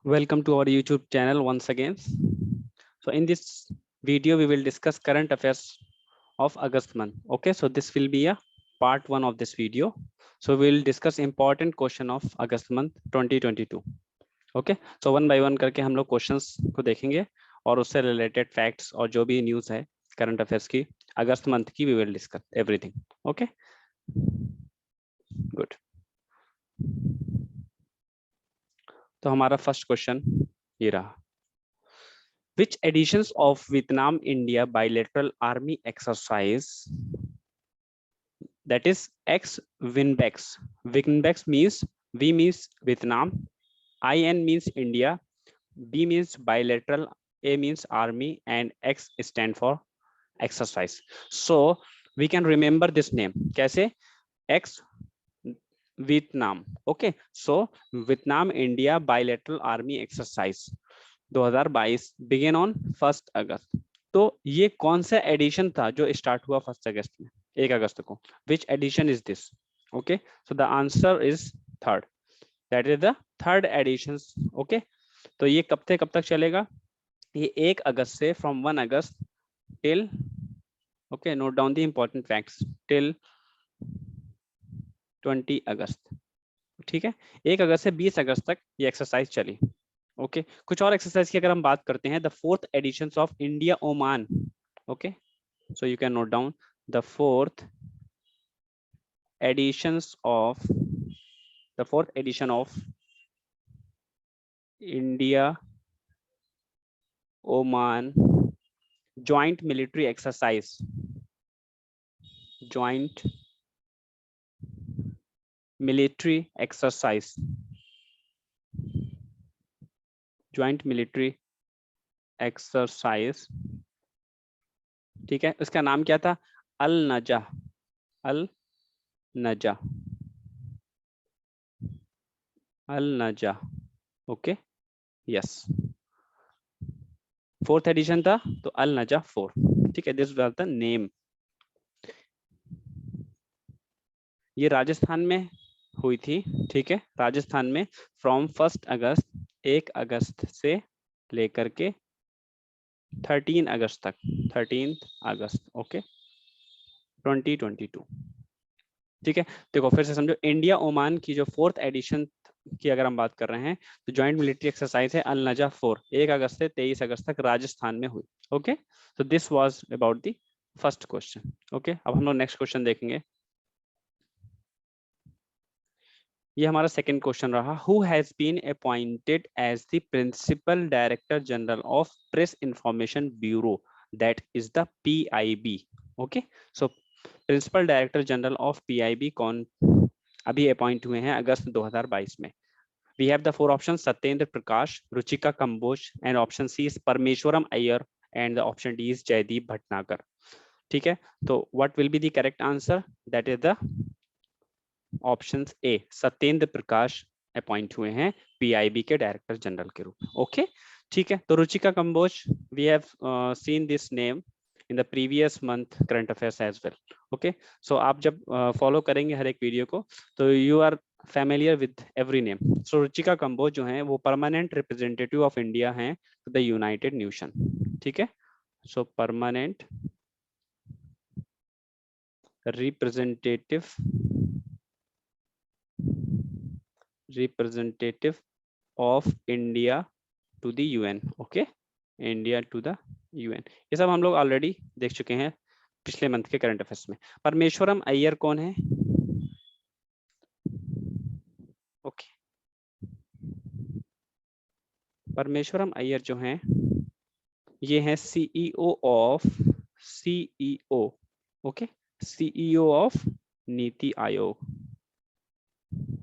Welcome to our YouTube channel once again. So in this video, we will discuss current affairs of August month. Okay, so this will be a part one of this video. So we will discuss important question of August month 2022. Okay, so one by one करके हम लोग questions को देखेंगे और उससे related facts और जो भी news है current affairs की अगस्त month की we will discuss everything. Okay, good. तो हमारा फर्स्ट क्वेश्चन ये रहा. Which editions of Vietnam India bilateral army exercise, that is X Winbex. Winbex means V means Vietnam, IN means India, B means bilateral, A means army, and X stand for exercise. So we can remember this name. कैसे? X Vietnam. Okay, so Vietnam India bilateral army exercise 2022 begin on 1 अगस्त. तो ये कौन सा addition था जो start हुआ 1 अगस्त में, 1 अगस्त को? Which edition is this? Okay, so the answer is third, that is the third edition. Okay, तो ये कब से कब तक चलेगा? ये 1 अगस्त से, from 1 August till, okay, note down the important facts, till 20 अगस्त. ठीक है, 1 अगस्त से 20 अगस्त तक ये एक्सरसाइज चली. ओके, कुछ और एक्सरसाइज की अगर हम बात करते हैं, the fourth edition of India Oman. Okay, so you can note down the fourth editions of India Oman joint military exercise, joint military exercise, joint military exercise. ठीक है, उसका नाम क्या था? अल नजा, अल नजा, अल नजा. ओके, यस, फोर्थ एडिशन था तो अल नजा 4. ठीक है, दिस वाज द नेम. ये राजस्थान में हुई थी. ठीक है, राजस्थान में फ्रॉम 1 अगस्त, 1 अगस्त से लेकर के 13 अगस्त तक, 13 अगस्त. ओके, 2022. ठीक है, देखो फिर से समझो, इंडिया ओमान की जो फोर्थ एडिशन की अगर हम बात कर रहे हैं तो ज्वाइंट मिलिट्री एक्सरसाइज है अल नजा 4, 1 अगस्त से 23 अगस्त तक राजस्थान में हुई. Okay, so this was about the first question. Okay, अब हम लोग नेक्स्ट क्वेश्चन देखेंगे. ये हमारा सेकंड क्वेश्चन रहा. Who has been appointed as the principal director general of press information bureau, that is the PIB. Okay, so principal director general of PIB कौन अभी appoint हुए हैं अगस्त 2022 में? We have the 4 option: Satyendra Prakash, Ruchika Kamboj, and option C is Parameswaran Iyer, and the option D is Jaideep Bhatnagar. ठीक है, तो what will be the correct answer? That is the option A, Satyendra Prakash appoint हुए हैं PIB के डायरेक्टर जनरल के रूप में. ओके, ठीक है, तो Ruchika Kamboj, we have seen this name in the previous month current affairs as well. Okay, so आप जब फॉलो करेंगे हर एक वीडियो को तो you are familiar with every name. So Ruchika Kamboj जो है वो परमानेंट रिप्रेजेंटेटिव ऑफ इंडिया हैं टू द यूनाइटेड नेशन. ठीक है, so permanent representative of India to the UN. Okay, India to the UN. ये सब हम लोग ऑलरेडी देख चुके हैं पिछले मंथ के करंट अफेयर्स में. परमेश्वरम अय्यर कौन है? ओके, परमेश्वरम अय्यर जो हैं ये हैं CEO of okay, CEO of NITI Aayog,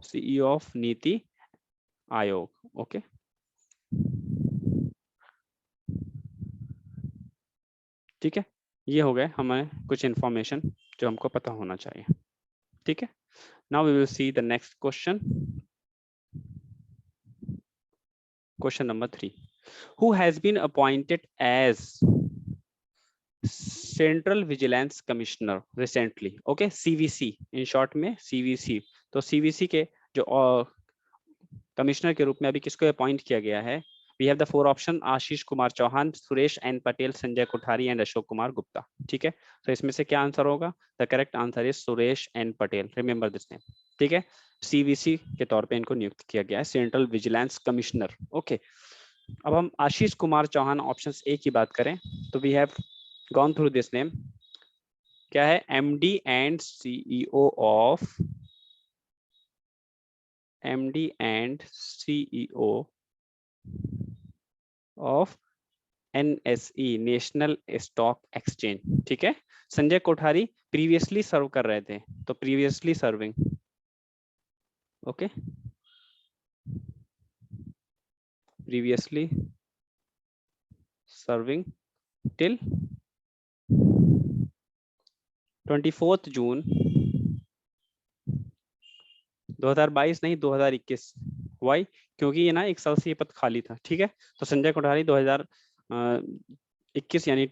CEO of NITI Aayog. Okay, ठीक है, ये हो गए हमें कुछ इंफॉर्मेशन जो हमको पता होना चाहिए. ठीक है, now we will see the next question. Question number 3. Who has been appointed as central vigilance commissioner recently? Okay, CVC in short में CVC. तो CVC के जो कमिश्नर के रूप में अभी किसको अपॉइंट किया गया है? We have the four option, Ashish Kumar Chauhan, Suresh N Patel, Sanjay Kothari and Ashok Kumar Gupta. ठीक है, तो इसमें से क्या आंसर होगा? The correct answer is Suresh N Patel, remember this name. ठीक है, सीवीसी के तौर पे इनको नियुक्त किया गया है, सेंट्रल विजिलेंस कमिश्नर। ओके, अब हम आशीष कुमार चौहान ऑप्शन ए की बात करें तो we have gone through this name. क्या है? MD and CEO of of NSE, national stock exchange. ठीक है, संजय कोठारी प्रीवियसली सर्व कर रहे थे, तो previously serving. Okay, previously serving till 24 जून 2022, नहीं 2021। वाई? क्योंकि ये ना एक साल से ये पद खाली था। ठीक है, तो संजय कोठारी 2021 यानी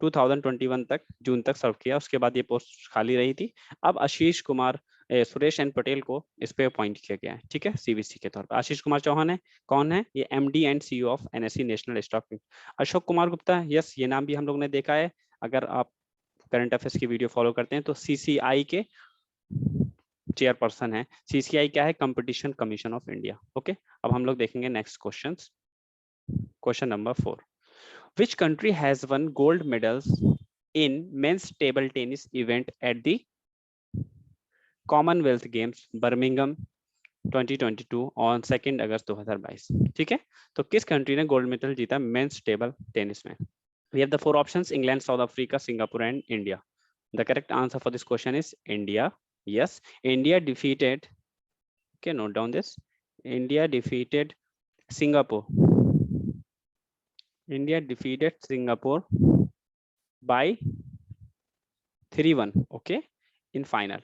2021 तक, जून तक सर्व किया, उसके बाद ये पोस्ट खाली रही थी। अब आशीष कुमार सुरेश एन पटेल को इस पे अपॉइंट किया गया है। ठीक है, सीवीसी के तौर पर आशीष कुमार चौहान है। कौन है ये? MD and CEO of NSE, national stock. Ashok Kumar Gupta, yes, ये नाम भी हम लोग ने देखा है। अगर आप करंट अफेयर्स की वीडियो फॉलो करते हैं तो सीसीआई के चेयरपर्सन है। सीसीआई क्या है? Competition commission of India. Okay, अब हम लोग देखेंगे next question. Question number 4, which country has won gold medals in men's table tennis event at the Commonwealth Games Birmingham 2022 on 2 अगस्त 2022? ठीक है, तो किस कंट्री ने गोल्ड मेडल जीता मेंस टेबल टेनिस में? We have the four options, England, South Africa, Singapore and India. The correct answer for this question is India. Yes, India defeated, okay, note down this, India defeated Singapore. India defeated Singapore by 3-1, okay, in final.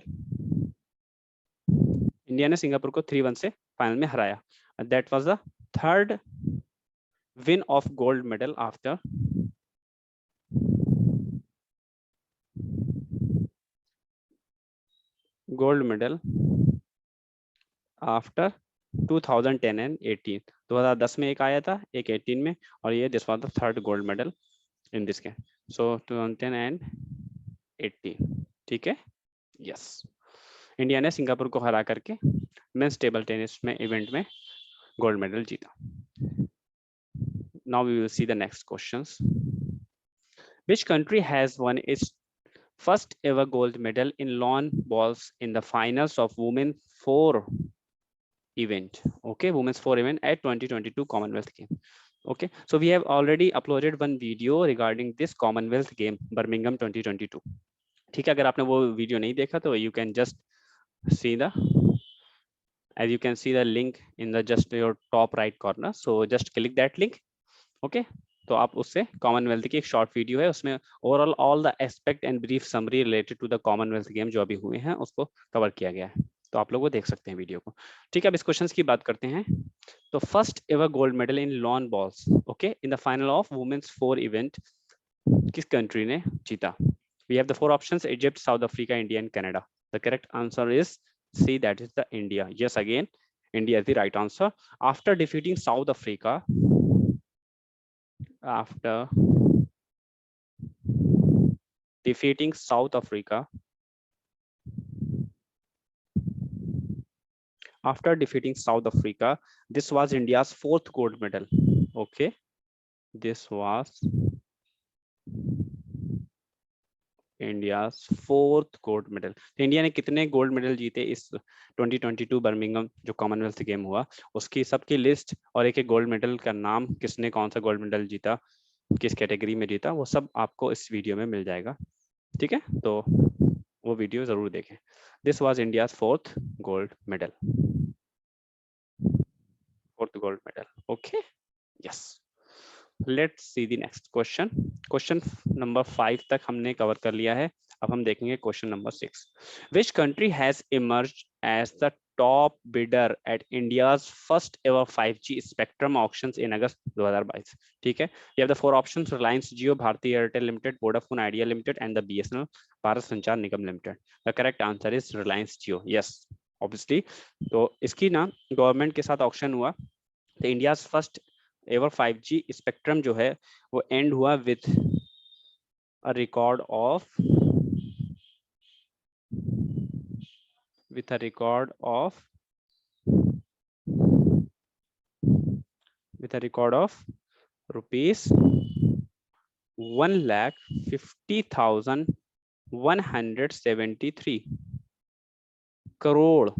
India ने Singapore को 3-1 से final में हराया. That was the third win of gold medal after gold medal after 2010 and 18. 2010 में एक आया था, एक 18 में, और ये this was the third gold medal in this game. So 2010 and 18. ठीक है, yes. इंडिया ने सिंगापुर को हरा करके मेंस टेबल टेनिस में इवेंट में गोल्ड मेडल जीता. Now we will see the next questions. Which country has won its first ever gold medal in lawn bowls in the finals of Women 4 event? Okay, Women's 4 event at 2022 Commonwealth Game. Okay, so we have already uploaded one video regarding this Commonwealth Game Birmingham 2022. ठीक है, अगर आपने वो video नहीं देखा तो you can just see the, as you can see the link in the just your top right corner, so just click that link. Okay, तो आप उससे कॉमनवेल्थ की एक शॉर्ट वीडियो है, उसमें overall all the aspect and brief summary related to the commonwealth game जो अभी हुए हैं उसको कवर किया गया है, तो आप लोग वो देख सकते हैं वीडियो को. ठीक है, अब इस क्वेश्चन की बात करते हैं. तो first ever gold medal in lawn bowls, okay, in the final of women's 4 event किस कंट्री ने जीता? We have the 4 options, Egypt, South Africa, India and Canada. The correct answer is C, that is the India. Yes, again India is the right answer. After defeating South Africa, after defeating South Africa, this was India's 4th gold medal. Okay, this was India's 4th gold medal. तो India ने कितने gold medal जीते इस 2022 Birmingham जो Commonwealth game हुआ, उसकी सबकी list और एक एक गोल्ड मेडल का नाम, किसने कौन सा गोल्ड मेडल जीता, किस कैटेगरी में जीता, वो सब आपको इस वीडियो में मिल जाएगा. ठीक है, तो वो वीडियो जरूर देखें. This was India's 4th gold medal. 4th gold medal. Okay, yes. Let's see the next question. Question number 5 तक हमने कवर कर लिया है. अब हम देखेंगे question number 6. Which country has emerged as the top bidder at India's first ever 5G spectrum auctions in August 2022? ठीक है, we have the 4 options, Reliance Jio, Bharti Airtel limited, Vodafone Idea limited and the BSNL Bharat Sanchar Nigam limited. The correct answer is Reliance Jio. Yes, obviously. तो इसकी ना government के साथ auction हुआ, तो India first ever 5G spectrum जो है वो एंड हुआ with a record of rupees 1,50,173 crore,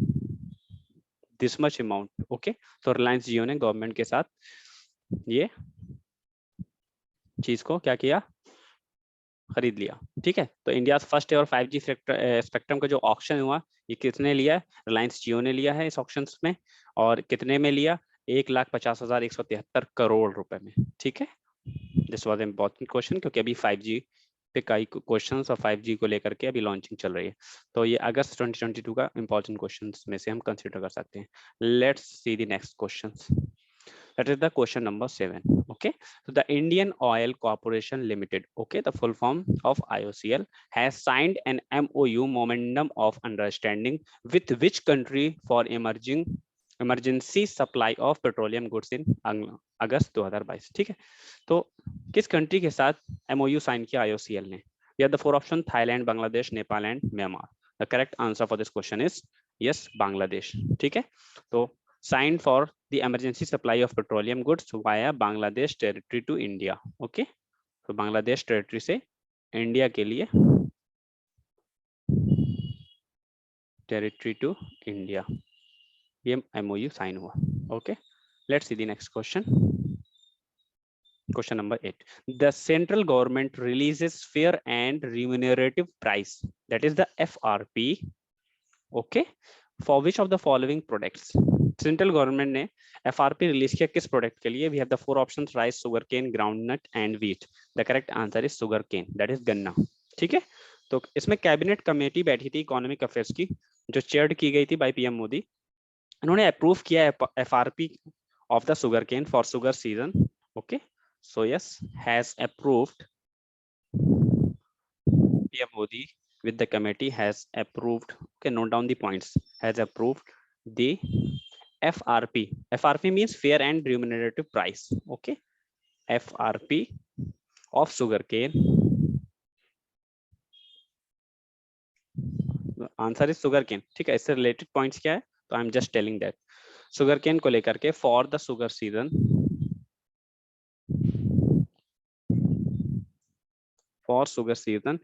this much amount. Okay, तो रिलायंस जियो ने गवर्नमेंट के साथ ये चीज को क्या किया, खरीद लिया। ठीक है, तो India first ever 5G spectrum का जो ऑक्शन हुआ, ये किसने लिया है, रिलायंस जियो ने लिया है इस ऑक्शन में। और कितने में लिया, 1,50,173 रुपए में। ठीक है, दिस वाज इम्पोर्टेंट क्वेश्चन, क्योंकि अभी 5G पे कई क्वेश्चंस और 5G को लेकर के अभी लॉन्चिंग चल रही है। तो ये अगस्त 2022 का इंपॉर्टेंट क्वेश्चंस में से हम कंसीडर कर सकते हैं। Let's see the next questions. That is the question number 7. Okay, so the Indian Oil Corporation Limited, okay, the full form of IOCL, has signed an MOU, memorandum of understanding, with which country for emergency supply of petroleum goods in अगस्त 2022। ठीक है, तो किस country के साथ MOU sign किया IOCL ने? We have the four option: Thailand, Bangladesh, Nepal and Myanmar. The correct answer for this question is yes, Bangladesh। ठीक है, तो signed for the emergency supply of petroleum goods via Bangladesh territory to India। okay, तो Bangladesh territory से India के लिए, territory to India, ये MOU sign हुआ। Okay, let's see the next question. Question number 8. The central government releases fair and remunerative price, that is the FRP, okay, for which of the following products? Central government ने FRP release किया किस product के लिए? We have the four options: rice, sugar cane, groundnut and wheat. The correct answer is sugar cane, that is गन्ना। ठीक है, तो इसमें कैबिनेट कमेटी बैठी थी इकोनॉमिक अफेयर्स की, जो चेयर्ड की गई थी बाय PM मोदी। उन्होंने अप्रूव किया FRP of the sugarcane for sugar season। okay, so yes, has approved, PM Modi with the committee has approved, okay, note down the points, has approved the FRP. FRP means fair and remunerative price। okay, FRP of sugarcane, answer is sugarcane। ठीक है, इससे related points क्या है, तो I am just telling that sugarcane को लेकर के for the sugar season, for sugar season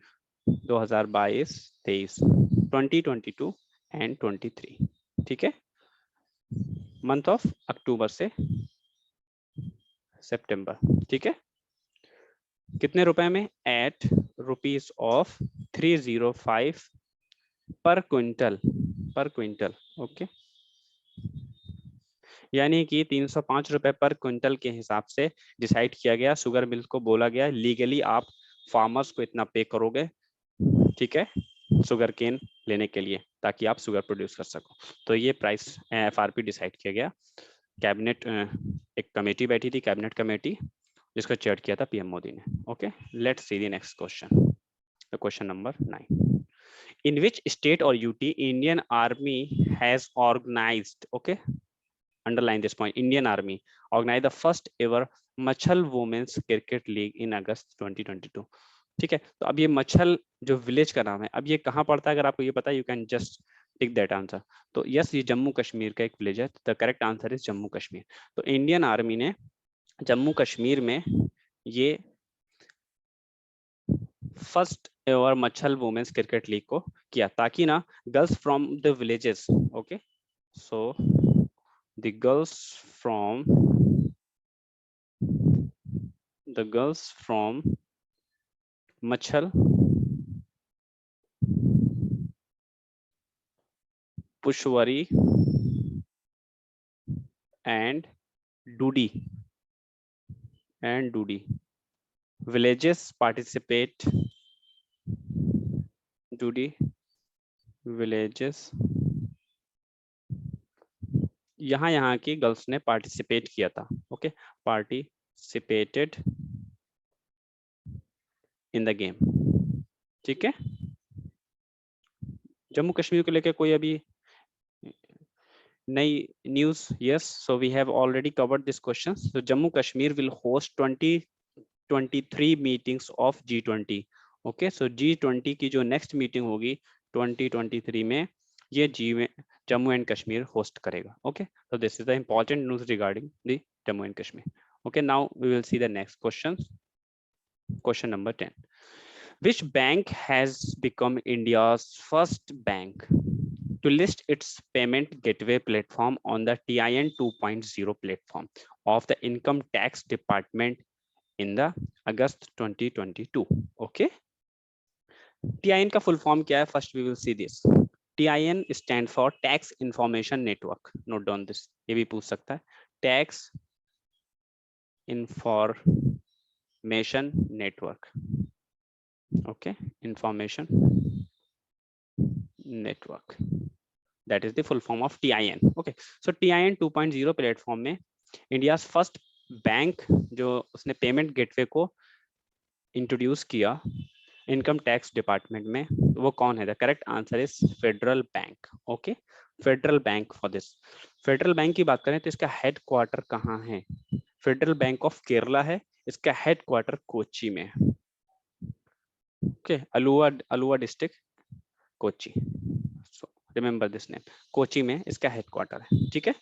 2022-23, 2022 and 23। ठीक है, मंथ ऑफ अक्टूबर से सितंबर। ठीक है, कितने रुपए में? एट रुपीज ऑफ 305 पर क्विंटल, पर क्विंटल। ओके, यानी कि 305 रुपए पर क्विंटल के हिसाब से डिसाइड किया गया। शुगर मिल को बोला गया लीगली आप फार्मर्स को इतना पे करोगे, ठीक है, शुगर केन लेने के लिए, ताकि आप शुगर प्रोड्यूस कर सको। तो ये प्राइस FRP डिसाइड किया गया। कैबिनेट एक कमेटी बैठी थी, कैबिनेट कमेटी, जिसको चेयर किया था PM मोदी ने। Okay, let's see the next question, question number 9। In which state or UT Indian Army has organized, okay, underline this point, Indian Army organized the first ever Machal Women's Cricket League in August 2022। ठीक है, तो अब ये मच्छल जो village का नाम है, अब ये कहाँ पड़ता है? अगर आपको ये पता है, you can just tick that answer. तो यस, ये जम्मू कश्मीर का एक विलेज है। The correct answer is Jammu Kashmir. तो इंडियन आर्मी ने जम्मू कश्मीर में ये first ever Machhal women's cricket league को किया, ताकि ना girls from the villages, okay, so the girls from Machhal, Pushwari and Dudi villages participate, Dudi villages, यहाँ की गर्ल्स ने पार्टिसिपेट किया था। Okay, participated in the game. ठीक है, जम्मू कश्मीर को लेकर कोई अभी Nai news, yes. So we have already covered this question. So Jammu Kashmir will host 2023 meetings of G20. Okay, so G20 की जो next meeting होगी 2023 में, ये Jammu and Kashmir host करेगा. Okay, so this is the important news regarding the Jammu and Kashmir. Okay, now we will see the next question. Question number 10. Which bank has become India's first bank to list its payment gateway platform on the TIN 2.0 platform of the Income Tax Department in the August 2022? Okay. TIN का full form क्या है? First we will see this. TIN stand for Tax Information Network. Note down this. ये भी पूछ सकता है. Tax Information Network. Okay, Information Network. That is the full form of TIN. Okay, so TIN 2.0 platform में India first bank जो उसने payment gateway को introduce किया इनकम टैक्स डिपार्टमेंट में, वो कौन है? The correct answer is federal bank. Okay, federal bank. For this federal bank की बात करें तो इसका हेड क्वार्टर कहाँ है? फेडरल बैंक ऑफ केरला है, इसका हेड क्वार्टर कोची में. Okay, Aluva district Kochi. So remember this name. Kochi में इसका हेडक्वार्टर है. ठीक है,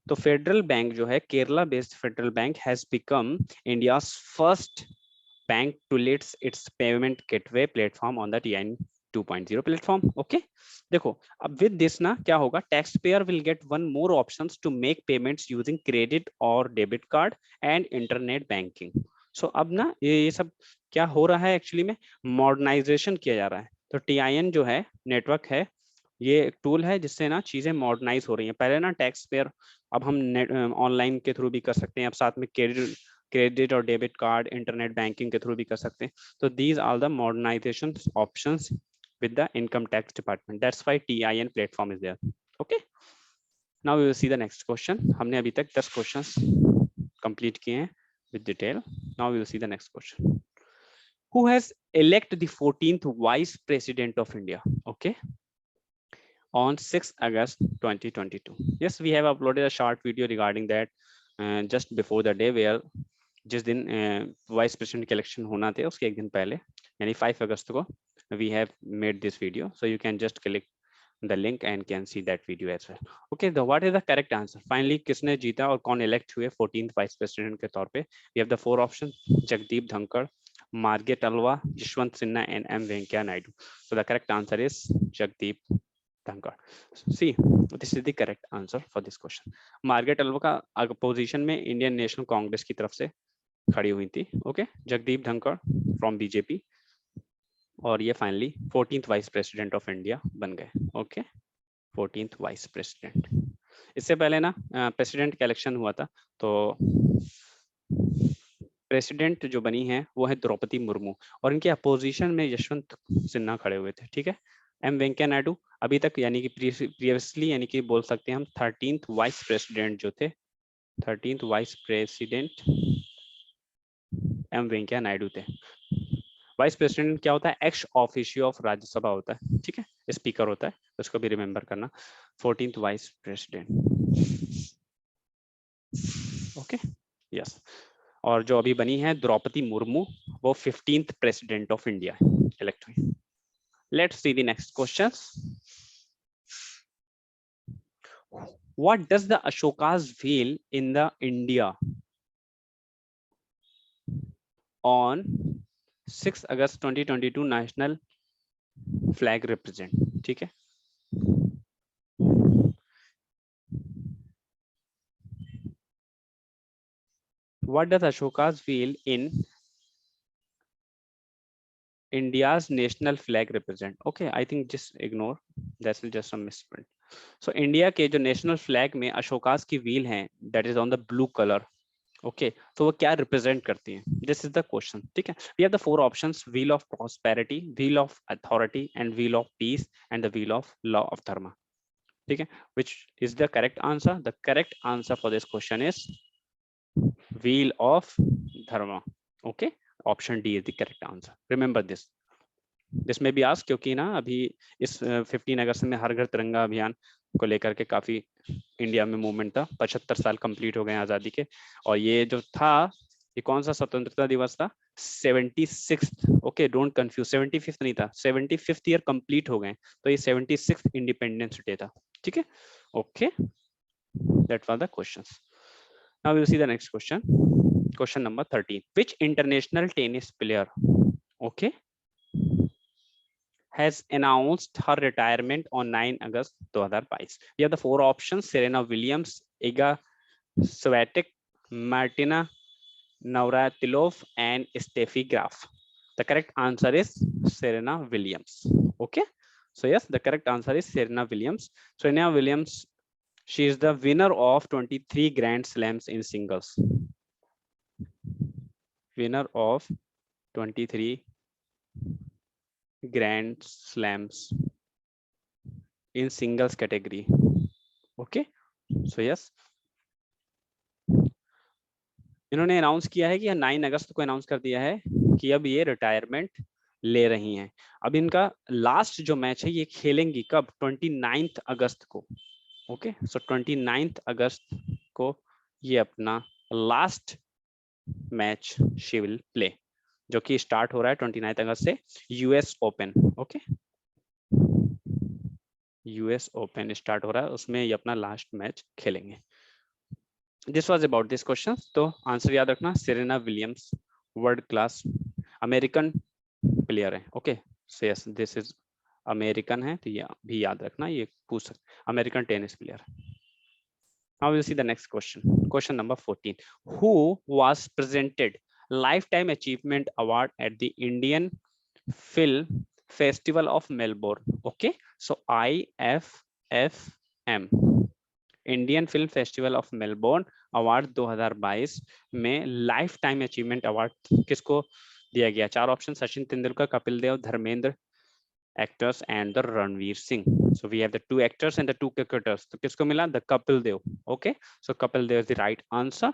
तो फेडरल बैंक जो है, Kerala based federal bank has become India's first bank to list its payment gateway platform on the TIN 2.0 platform. Okay, देखो अब विद दिस ना क्या होगा, tax payer will get one more options to make payments using credit और debit card and internet banking. So अब ना ये सब क्या हो रहा है, एक्चुअली में मॉडर्नाइजेशन किया जा रहा है. तो TIN जो है नेटवर्क है, ये एक टूल है जिससे ना चीजें मॉडर्नाइज हो रही हैं. पहले ना टैक्स पेयर, अब हम ऑनलाइन के थ्रू भी कर सकते हैं, अब साथ में क्रेडिट और डेबिट कार्ड इंटरनेट बैंकिंग के थ्रू भी कर सकते हैं. तो these are the modernisation options with the income tax department. That's why TIN platform is there. Okay, now we will see the next question. हमने अभी तक 10 questions complete किए हैं with detail. Now we will see the next question. Who has elected the 14th vice president of India? Okay, on 6 August 2022. Yes, we have uploaded a short video regarding that just before the day, where जिस दिन vice president के election होना थे उसके एक दिन पहले, यानी 5 अगस्त को we have made this video, so you can just click the link and can see that video as well. Okay, the what is the correct answer? Finally किसने जीता और कौन elect हुए 14th vice president के तौर पे? We have the 4 options: Jagdeep Dhankhar, Margaret Alva, Yashwant Sinha and M Venkaiah Naidu. So the correct answer is Jagdeep Dhankhar. See, this is the correct answer for this question. Margaret Alva का opposition में इंडियन नेशनल कांग्रेस की तरफ से खड़ी हुई थी. Okay, Jagdeep Dhankhar from BJP, और ये finally 14th vice president of India बन गए. Okay, 14th vice president. इससे पहले ना प्रेसिडेंट का इलेक्शन हुआ था, तो प्रेसिडेंट जो बनी है वो है द्रौपदी मुर्मू, और इनके अपोजिशन में यशवंत सिन्हा खड़े हुए थे. ठीक है, M वेंकैया नायडू अभी तक, यानी कि प्रीवियसली, यानी कि बोल सकते हैं हम 13th वाइस प्रेसिडेंट जो थे, 13th vice president M Venkaiah Naidu थे. वाइस प्रेसिडेंट क्या होता है? एक्स ऑफिशियो ऑफ राज्यसभा होता है. ठीक है, स्पीकर होता है, तो उसको भी रिमेंबर करना. 14th vice president. Okay, yes. और जो अभी बनी है द्रौपदी मुर्मू, वो 15th president of India elect हुई. Let's see the next question. What does the Ashoka's wheel in the India on 6 August 2022 national flag represent? ठीक है, what does Ashoka's wheel in India's national flag represent? Okay, I think just ignore, that's just a misprint. So India के जो national flag में अशोकास की wheel है, that is on the blue color. Okay, तो वो क्या represent करती है? This is the question. ठीक है, we have the 4 options: wheel of prosperity, wheel of authority, and wheel of peace, and the wheel of law of dharma. ठीक है, which is the correct answer? The correct answer for this question is wheel of dharma. Okay, option D is the correct answer. Remember this. This में भी आज, क्योंकि ना अभी इस 15 अगस्त में हर घर तिरंगा अभियान को लेकर के काफी इंडिया में मूवमेंट था। 75 साल कंप्लीट हो गए आजादी के, और ये जो था, ये कौन सा स्वतंत्रता दिवस था? 76। ओके, डोंट कंफ्यूज, 75 नहीं था, 75 ईयर कंप्लीट हो गए, तो ये 76 इंडिपेंडेंस डे था। ठीक है, okay, that was the questions. Now we will see the next question, question number 13, which international tennis player, okay, has announced her retirement on 9 August 2022. We have the four options: Serena Williams, Iga Swiatek, Martina Navratilova, and Steffi Graf. The correct answer is Serena Williams. Okay, so yes, the correct answer is Serena Williams. Serena Williams, she is the winner of 23 Grand Slams in singles. Winner of 23 Grand Slams in singles category. Okay, so yes, इन्होंने announce किया है कि 9 अगस्त को announce कर दिया है कि अब ये रिटायरमेंट ले रही हैं। अब इनका लास्ट जो मैच है ये खेलेंगी कब? 29 अगस्त को। ओके, सो 29 अगस्त को ये अपना last match she will play, जो कि स्टार्ट हो रहा है 29 अगस्त से US open. Okay, US open start हो रहा है, उसमें ये अपना लास्ट मैच खेलेंगे। This was about this question. तो आंसर याद रखना, Serena Williams world class American player है। Okay, so yes, this is American है, तो ये भी याद रखना, ये पूछ सकते, American tennis player. Now will see the next question, question number 14, who was presented lifetime achievement award at the Indian film festival of Melbourne? Okay, so IFFM, Indian film festival of Melbourne award 2022 में life time achievement award किसको दिया गया? चार option: Sachin Tendulkar, Kapil Dev, Dharmendra actors and the Ranveer Singh. So we have the two actors and the two cricketers, तो किसको मिला? The Kapil Dev. Okay, so Kapil Dev is the right answer.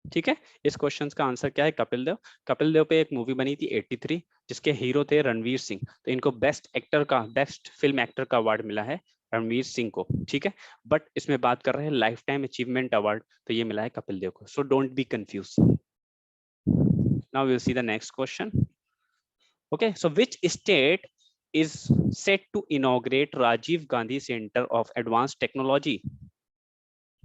ठीक है, इस क्वेश्चन का आंसर क्या है? कपिल देव। कपिल देव पे एक मूवी बनी थी 83, जिसके हीरो थे रणवीर सिंह, तो इनको बेस्ट एक्टर का, बेस्ट फिल्म एक्टर का अवार्ड मिला है रणवीर सिंह को। ठीक है, बट इसमें बात कर रहे हैं लाइफ टाइम अचीवमेंट अवार्ड, तो ये मिला है कपिल देव को। So don't be confuse. Now we will see the next question. Okay, so which state is set to inaugurate Rajiv Gandhi Center of Advanced Technology?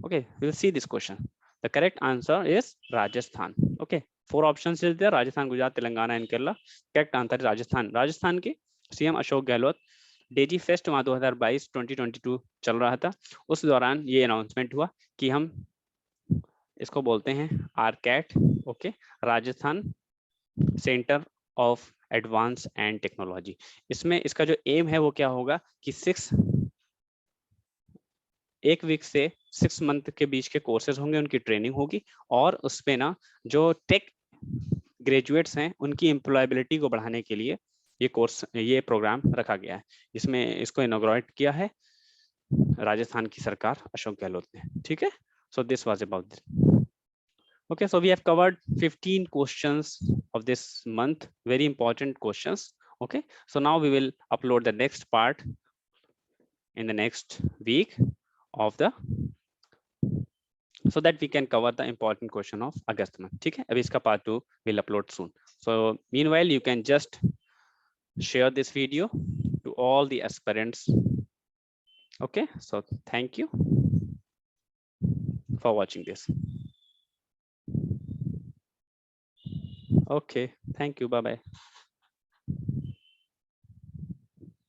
Okay, we'll see this question. The correct answer is Rajasthan. Okay, four options is there: Rajasthan, Gujarat, Telangana and Kerala. Correct answer is Rajasthan. Rajasthan के CM Ashok Gehlot, DigiFest वहाँ 2022 2022 चल रहा था, उस दौरान ये announcement हुआ कि हम इसको बोलते हैं RCAT. Okay, Rajasthan centre of advance and technology. इसमें इसका जो एम है वो क्या होगा कि 1 वीक से 6 मंथ के बीच के कोर्सेज होंगे, उनकी ट्रेनिंग होगी, और उसपे ना जो टेक ग्रेजुएट्स हैं उनकी एम्प्लॉयबिलिटी को बढ़ाने के लिए ये कोर्स, ये प्रोग्राम रखा गया है, जिसमें इसको इनॉग्रेट किया है राजस्थान की सरकार अशोक गहलोत ने। ठीक है, सो this was about this. Okay, so we have covered 15 questions of this month, very important questions. Okay, so now we will upload the next part in the next week of the, so that we can cover the important question of August month. ठीक है, अभी इसका part 2 will upload soon. So meanwhile you can just share this video to all the aspirants. Okay, so thank you for watching this. Okay, thank you, bye bye.